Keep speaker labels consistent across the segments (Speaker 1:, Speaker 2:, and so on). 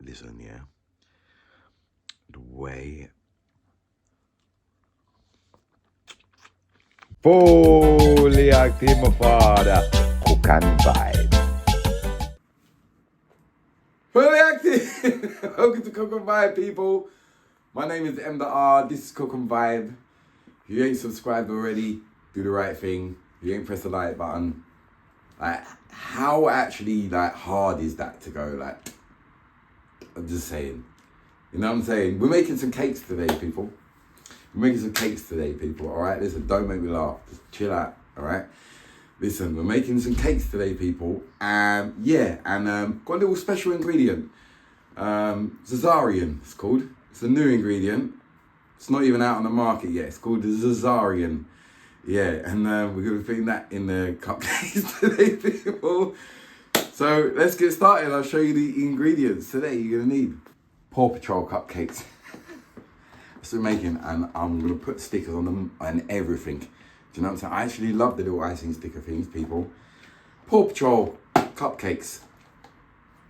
Speaker 1: listen, yeah. The way. Fully active, my father. Cook and vibe. Fully active. Welcome to Cook and Vibe, people. My name is M.R. This is Cook and Vibe. If you ain't subscribed already, do the right thing. If you ain't pressed the like button. Like, how actually hard is that to go? Like, I'm just saying. You know what I'm saying? We're making some cakes today, people. We're making some cakes today, people, all right? Listen, don't make me laugh. Just chill out, all right? Listen, we're making some cakes today, people. Got a little special ingredient. Zazarian, it's called. It's a new ingredient. It's not even out on the market yet. It's called the Zazarian. Yeah, and we're going to be putting that in the cupcakes today, people. So let's get started. I'll show you the ingredients today you're going to need. Paw Patrol cupcakes. That's what we're making, and I'm going to put stickers on them and everything. Do you know what I'm saying? I actually love the little icing sticker things, people. Paw Patrol cupcakes.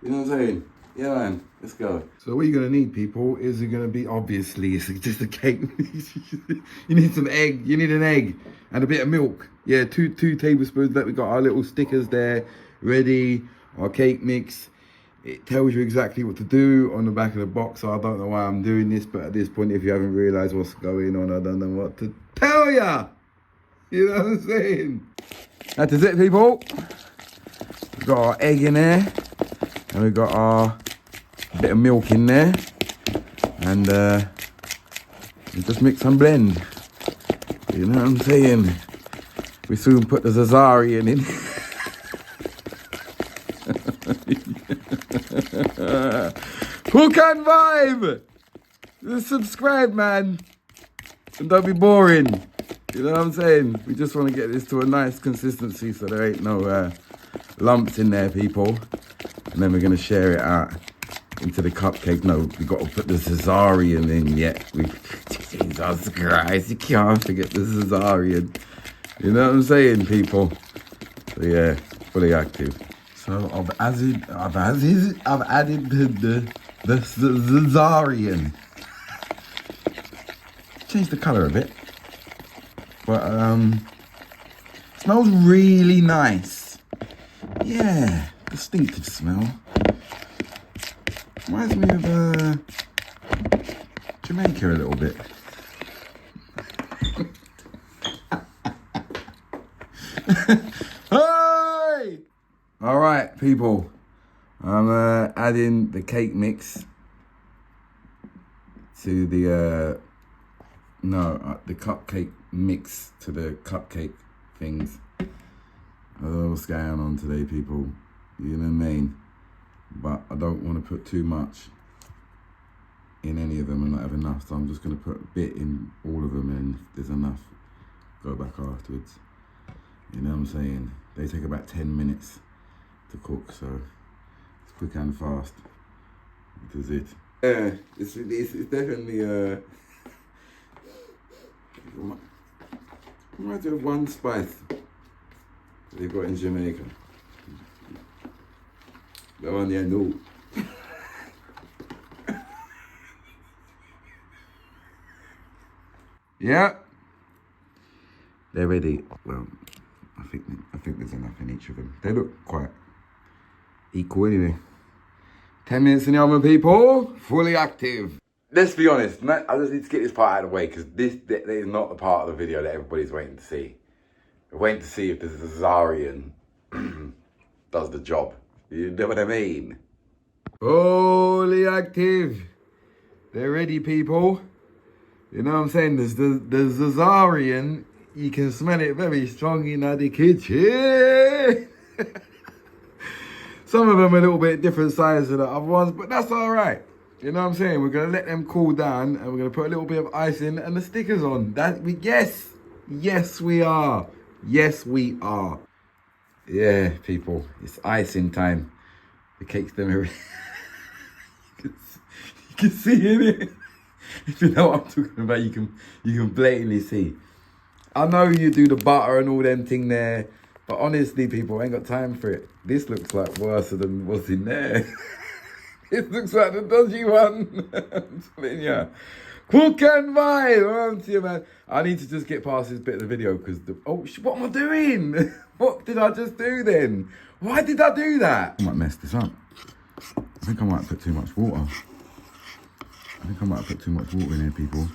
Speaker 1: You know what I'm saying? Yeah, man. Let's go. So what you're going to need, people, is you're going to be, obviously, it's just a cake. You need some egg. You need an egg and a bit of milk. Yeah, two tablespoons. That we got our little stickers there ready. Our cake mix. It tells you exactly what to do on the back of the box. So I don't know why I'm doing this, but at this point, if you haven't realised what's going on, I don't know what to tell ya. You know what I'm saying? That is it, people. We've got our egg in there. And we've got our bit of milk in there. And we just mix and blend. You know what I'm saying? We soon put the Zazarian in. Cook and Vibe! Just subscribe, man. And don't be boring. You know what I'm saying? We just want to get this to a nice consistency so there ain't no lumps in there, people. And then we're going to share it out into the cupcake. No, we've got to put the Zazarian in yet. Jesus Christ, you can't forget the Zazarian. You know what I'm saying, people? So yeah, fully active. So I've added the Zazarian. Change the colour a bit. But smells really nice. Yeah, distinctive smell. Reminds me of Jamaica a little bit. Hey! All right, people. I'm adding the cake mix to the the cupcake mix to the cupcake things. I don't know what's going on today, people. You know what I mean? But I don't want to put too much in any of them and not have enough. So I'm just going to put a bit in all of them, and if there's enough, go back afterwards. You know what I'm saying? They take about 10 minutes to cook, so it's quick and fast. That is it. Yeah, it's definitely reminds me of one spice they've got in Jamaica. The one I know. Yeah, they're ready. Well, I think there's enough in each of them. They look quite equal anyway. 10 minutes in the oven, people. Fully active. Let's be honest. I just need to get this part out of the way because this is not the part of the video that everybody's waiting to see. They're waiting to see if the Zazarian does the job. You know what I mean? Fully active. They're ready, people. You know what I'm saying? There's the Zazarian. You can smell it very strong in the kitchen. Some of them are a little bit different size than the other ones, but that's all right. You know what I'm saying? We're going to let them cool down and we're going to put a little bit of icing and the stickers on. Yes, we are. Yes, we are. Yeah, people, it's icing time. The cake's done everything. You can see in it. If you know what I'm talking about, you can blatantly see. I know you do the butter and all them thing there, but honestly, people, I ain't got time for it. This looks like worse than what's in there. It looks like the dodgy one. I'm telling you. Cook and vibe. I'm to you, man. I need to just get past this bit of the video because what am I doing? What did I just do then? Why did I do that? I might mess this up. I think I might put too much water. In here, people.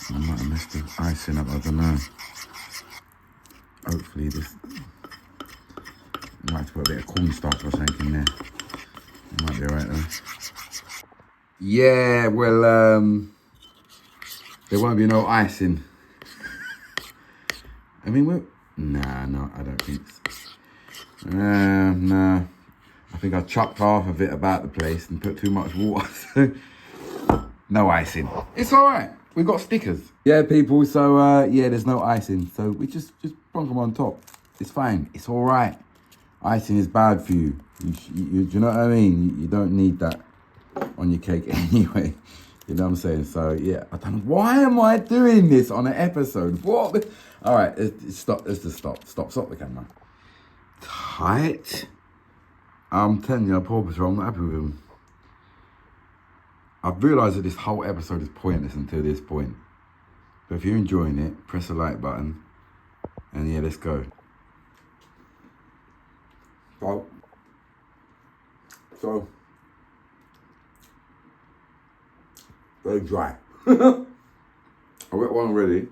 Speaker 1: I might have messed the icing up, I don't know. Hopefully this... I might have to put a bit of cornstarch or something in there. It might be alright though. Yeah, well, there won't be no icing. I mean, nah, no, I don't think so. Nah. I think I chucked half of it about the place and put too much water. No icing. It's all right. We got stickers. Yeah, people. So yeah, there's no icing. So we just plonk them on top. It's fine. It's all right. Icing is bad for you. You do you know what I mean? You don't need that on your cake anyway. You know what I'm saying? So yeah, I don't know. Why am I doing this on an episode? What? All right. Stop. Let's just stop. Stop the camera. Tight. I'm telling you, Paw Patrol, I'm not happy with him. I've realised that this whole episode is pointless until this point. But if you're enjoying it, press the like button. And yeah, let's go. So very dry. I wet one already.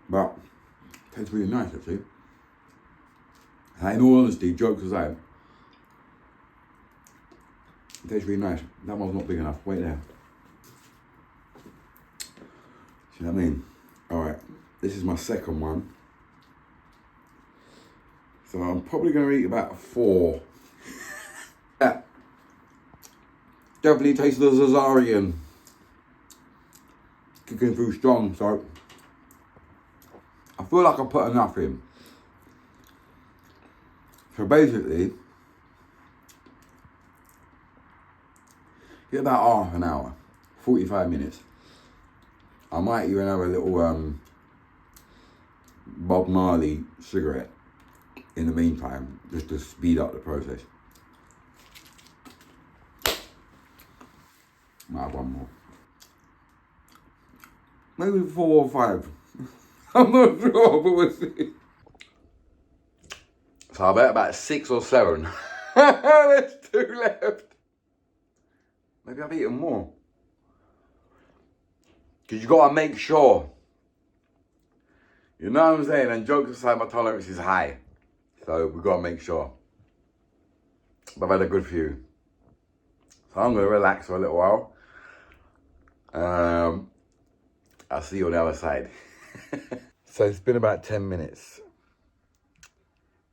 Speaker 1: But it tastes really nice, actually. In all honesty, jokes aside, it tastes really nice. That one's not big enough. Wait there. See what I mean? Alright, this is my second one. So I'm probably going to eat about 4. Yeah. Definitely tastes the Zazarian. Kicking through strong, so I feel like I put enough in. So basically, get about half an hour, 45 minutes. I might even have a little Bob Marley cigarette in the meantime, just to speed up the process. Might have one more. Maybe 4 or 5. I'm not sure, but we'll see. So I bet about 6 or 7. There's 2 left. Maybe I've eaten more. Because you got to make sure. You know what I'm saying? And jokes aside, my tolerance is high. So we've got to make sure. But I've had a good few. So I'm going to relax for a little while. I'll see you on the other side. So it's been about 10 minutes.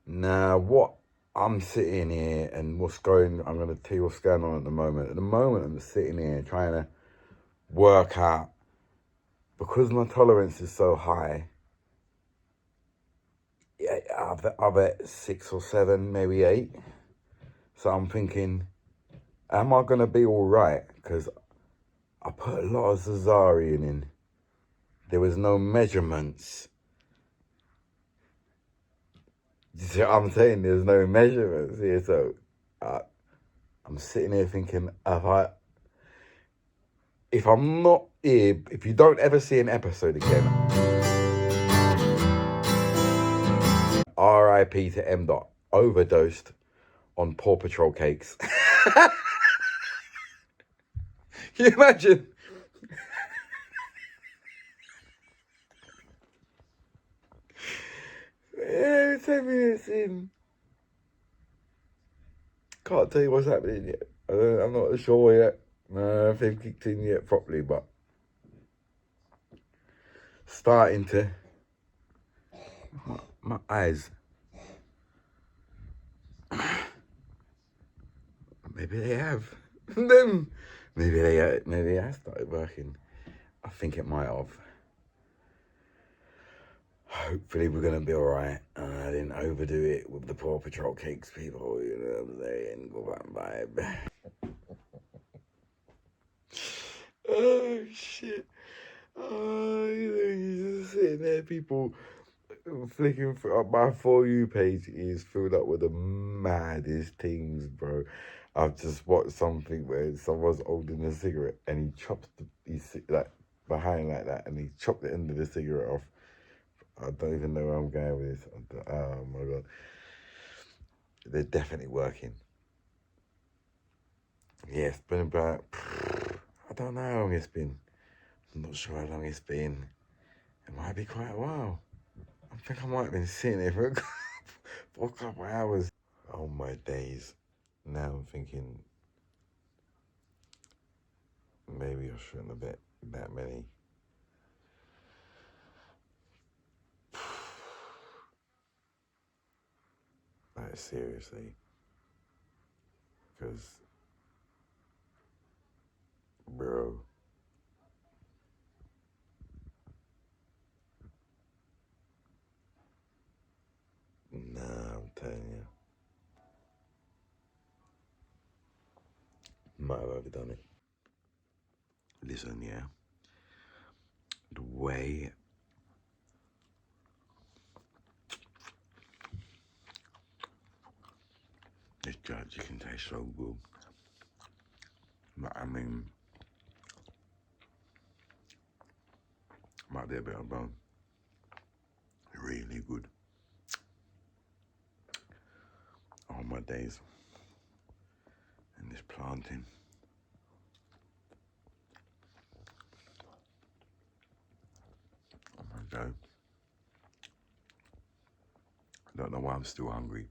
Speaker 1: Now, what I'm sitting here and I'm going to tell you what's going on at the moment. At the moment, I'm sitting here trying to work out, because my tolerance is so high, yeah, I've at 6 or 7, maybe 8. So I'm thinking, am I going to be all right? Because I put a lot of cesarean in. There was no measurements. I'm saying there's no measurements here, so I'm sitting here thinking, if I'm not here, if you don't ever see an episode again, R.I.P. to M. Dot, overdosed on Paw Patrol cakes. Can you imagine? Yeah, 10 minutes in. Can't tell you what's happening yet. I'm not sure yet. If they've kicked in yet properly, but starting to. My eyes. Maybe they have. Then maybe they have started working. I think it might have. Hopefully we're going to be alright. I didn't overdo it with the Paw Patrol cakes, people. You know what I'm saying? Go back vibe. Oh, shit. Oh, you know, you're just sitting there, people. flicking through my For You page is filled up with the maddest things, bro. I've just watched something where someone's holding a cigarette and he chops like behind like that, and he chopped the end of the cigarette off. I don't even know where I'm going with this. Oh my god, they're definitely working. Yeah, it's been about, I don't know how long it's been. I'm not sure how long it's been. It might be quite a while. I think I might have been sitting there for a couple of hours. Oh my days. Now I'm thinking maybe I shouldn't have bet that many. Like, seriously. Because, bro. Nah, I'm telling you. Might have overdone it. Listen, yeah. The way this jerk chicken tastes so good. But I mean, might be a bit of bone. Really good. All my days. And this planting. Oh my god. I don't know why I'm still hungry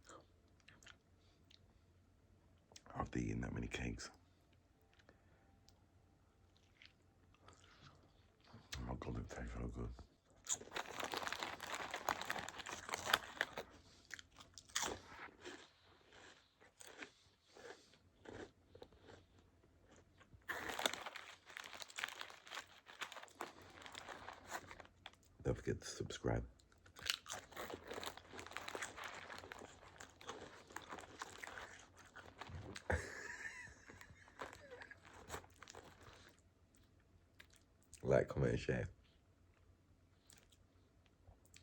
Speaker 1: after eating that many cakes. Oh my god, it tastes so good. Don't forget to subscribe. Like, comment, and share.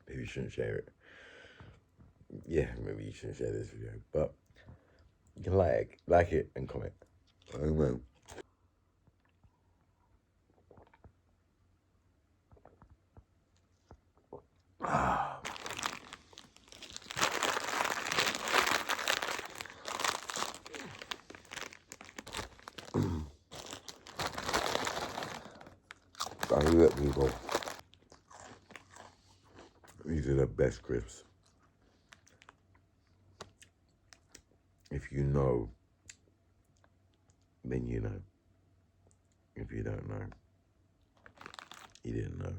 Speaker 1: Maybe you shouldn't share it. Yeah, maybe you shouldn't share this video. But you can like it and comment. Amen. I let people. These are the best crisps. If you know, then you know. If you don't know, you didn't know.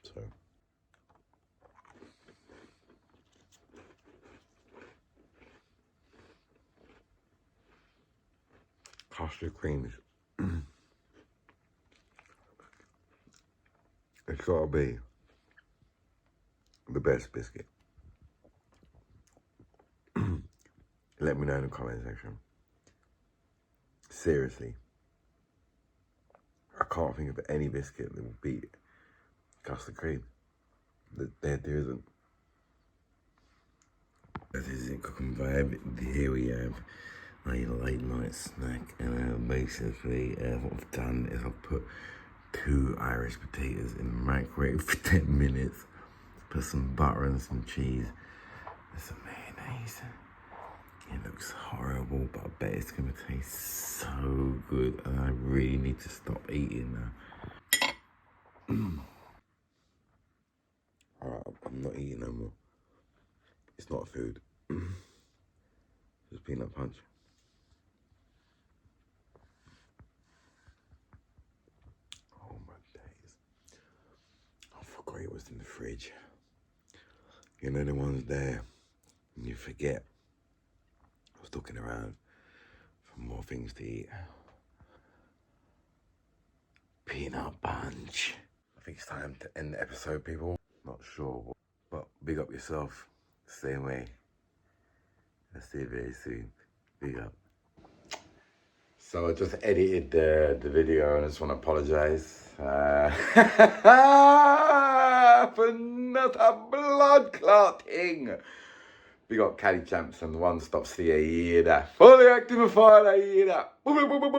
Speaker 1: So. Custard creams. It's gotta be the best biscuit. Let me know in the comment section. Seriously. I can't think of any biscuit that will beat custard cream. There isn't. This is it, cooking vibe. Here we have a late night snack, and basically what I've done is I've put 2 Irish potatoes in the microwave for 10 minutes. Put some butter and some cheese and some mayonnaise. It looks horrible, but I bet it's gonna taste so good, and I really need to stop eating now. Alright, I'm not eating no more. It's not food. Just peanut punch. Oh my days. I forgot it was in the fridge. You know the ones there, and you forget. I was looking around for more things to eat. Peanut punch. I think it's time to end the episode, people. Not sure, but big up yourself. Same way. I'll see you very soon. Big up. So I just edited the video, and I just want to apologize. happen, not a blood clotting. We got Caddy Champs and the One Stop CA, you hear that? Fully active and fire, you hear that?